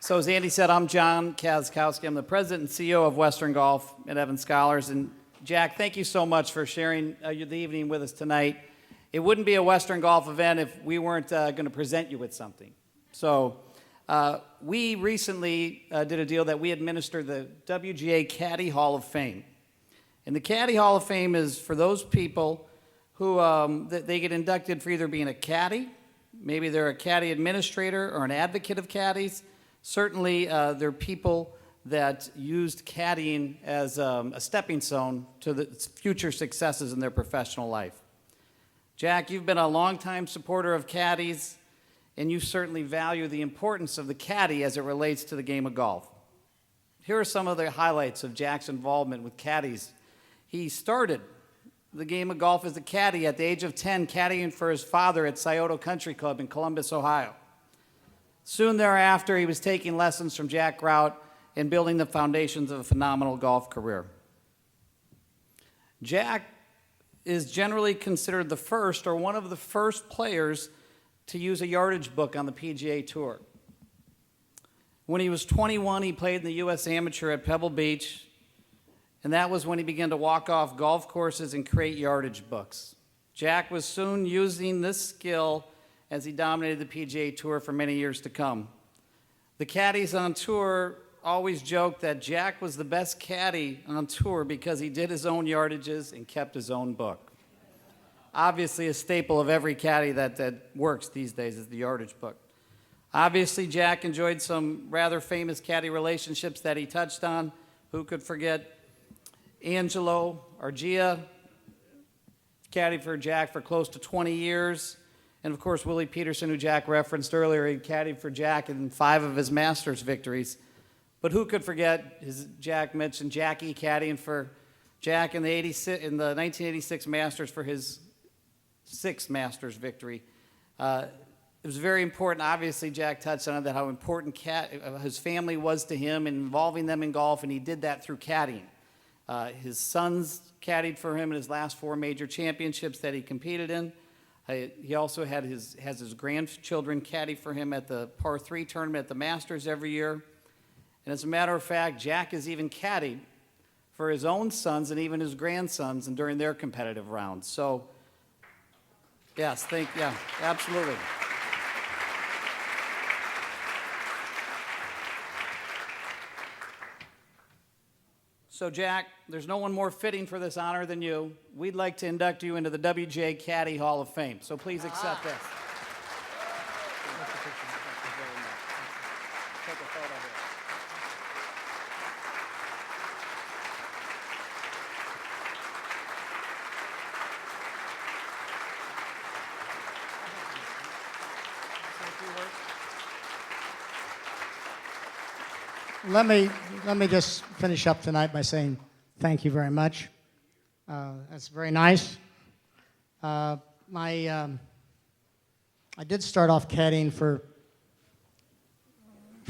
So as Andy said, I'm John Kazkowski. I'm the president and CEO of Western Golf at Evans Scholars. And Jack, thank you so much for sharing the evening with us tonight. It wouldn't be a Western Golf event if we weren't going to present you with something. So we recently did a deal that we administer the WGA Caddie Hall of Fame. And the Caddie Hall of Fame is for those people who they get inducted for either being a caddy, maybe they're a caddy administrator or an advocate of caddies. Certainly, they're people that used caddying as a stepping stone to the future successes in their professional life. Jack, you've been a longtime supporter of caddies, and you certainly value the importance of the caddy as it relates to the game of golf. Here are some of the highlights of Jack's involvement with caddies. He started the game of golf as a caddy at the age of 10, caddying for his father at Scioto Country Club in Columbus, Ohio. Soon thereafter, he was taking lessons from Jack Grout and building the foundations of a phenomenal golf career. Jack is generally considered the first or one of the first players to use a yardage book on the PGA Tour. When he was 21, he played in the U.S. Amateur at Pebble Beach, and that was when he began to walk off golf courses and create yardage books. Jack was soon using this skill as he dominated the PGA Tour for many years to come. The caddies on tour always joked that Jack was the best caddy on tour because he did his own yardages and kept his own book. Obviously, a staple of every caddy that works these days is the yardage book. Obviously, Jack enjoyed some rather famous caddy relationships that he touched on. Who could forget Angelo Argia, caddied for Jack for close to 20 years. And of course, Willie Peterson, who Jack referenced earlier, he caddied for Jack in 5 of his Masters victories. But who could forget, as Jack mentioned, Jackie caddying for Jack in the 1986 Masters for his 6th Masters victory. It was very important. Obviously, Jack touched on that, how important his family was to him and involving them in golf, and he did that through caddying. His sons caddied for him in his last 4 major championships that he competed in. He also has his grandchildren caddy for him at the par 3 tournament at the Masters every year. And as a matter of fact, Jack has even caddied for his own sons and even his grandsons and during their competitive rounds. So, yes, yeah, absolutely. So, Jack, there's no one more fitting for this honor than you. We'd like to induct you into the WGA Caddie Hall of Fame. So please accept this. Let me just finish up tonight by saying thank you very much. That's very nice. I did start off caddying for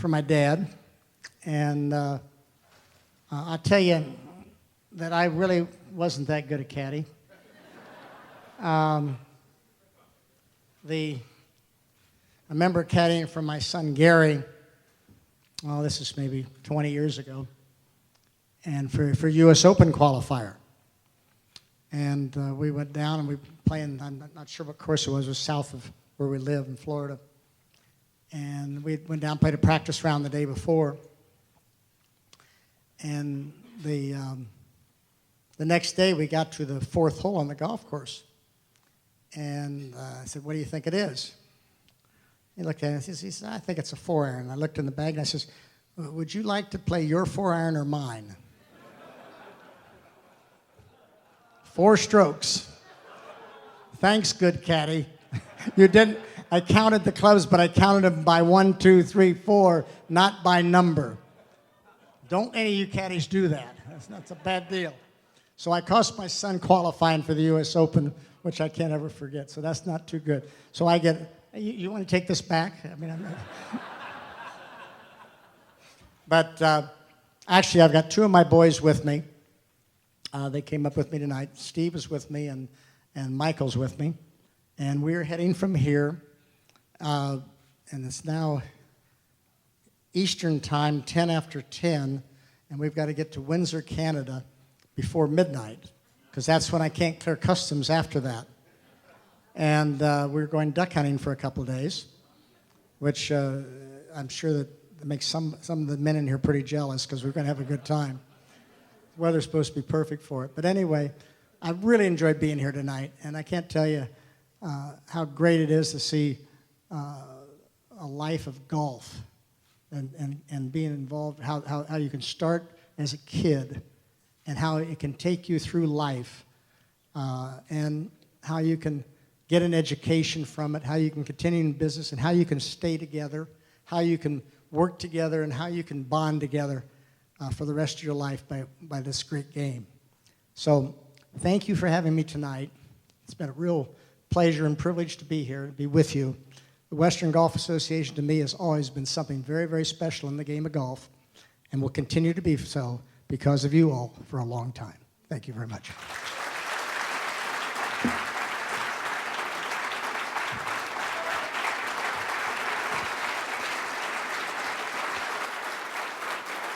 my dad, and I'll tell you that I really wasn't that good a caddy. I remember caddying for my son Gary. Well, this is maybe 20 years ago, and for U.S. Open qualifier. And we went down and we playing, I'm not sure what course it was south of where we live in Florida. And we went down, played a practice round the day before. And the next day we got to the 4th hole on the golf course. And I said, "What do you think it is?" He looked at it and he said, "I think it's a 4-iron." I looked in the bag and I says, "Would you like to play your 4-iron or mine?" 4 strokes. Thanks, good caddy. You didn't. I counted the clubs, but I counted them by 1, 2, 3, 4, not by number. Don't any of you caddies do that. That's a bad deal. So I cost my son qualifying for the U.S. Open, which I can't ever forget. So that's not too good. So I get. You want to take this back? I mean, but actually, I've got 2 of my boys with me. They came up with me tonight. Steve is with me, and Michael's with me. And we're heading from here, and it's now Eastern Time, 10 after 10, and we've got to get to Windsor, Canada before midnight, because that's when I can't clear customs after that. And we're going duck hunting for a couple of days, which I'm sure that makes some of the men in here pretty jealous, because we're going to have a good time. The weather's supposed to be perfect for it. But anyway, I really enjoyed being here tonight, and I can't tell you how great it is to see a life of golf and being involved, how you can start as a kid and how it can take you through life, and how you can get an education from it, how you can continue in business, and how you can stay together, how you can work together, and how you can bond together for the rest of your life by this great game. So thank you for having me tonight. It's been a real pleasure and privilege to be here, to be with you. The Western Golf Association to me has always been something very, very special in the game of golf, and will continue to be so because of you all for a long time. Thank you very much.